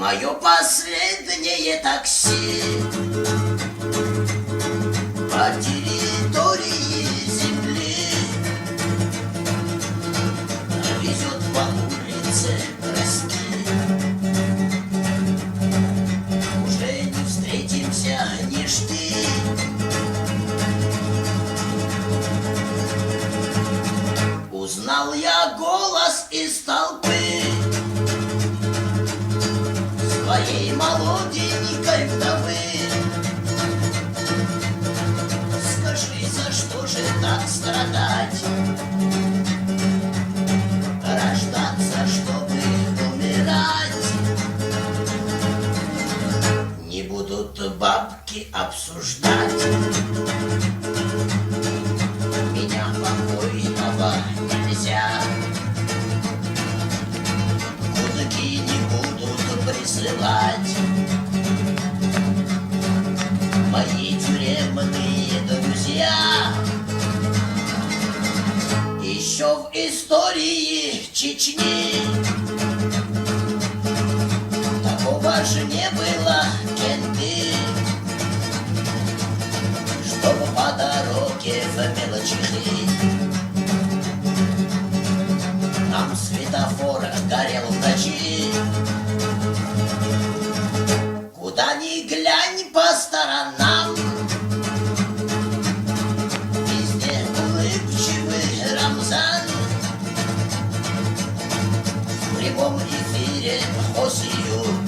Мое последнее такси по территории земли везет по улице прости. Уже не встретимся, не жди. Узнал я голос из толпы своей молоденькой вдовы. Скажи, за что же так страдать? Рождаться, чтобы умирать. Не будут бабки обсуждать меня покойного нельзя. Мудаки не будут присылать мои тюремные друзья. Еще в истории Чечни такого же не было, кенты, чтобы по дороге в мелочи. Там светофор горел в ночи. Куда ни глянь по сторонам, везде улыбчивый Рамзан. В прямом эфире Хосиют,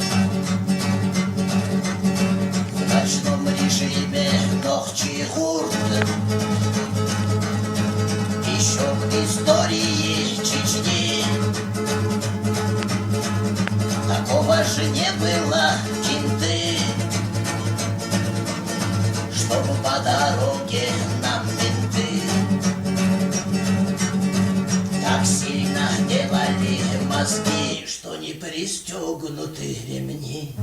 в ночном режиме Нохчи-Хурд. Еще в истории Чечни такого же не было, кенты, чтобы по дороге нам менты так сильно делали мозги, что не пристегнуты ремни.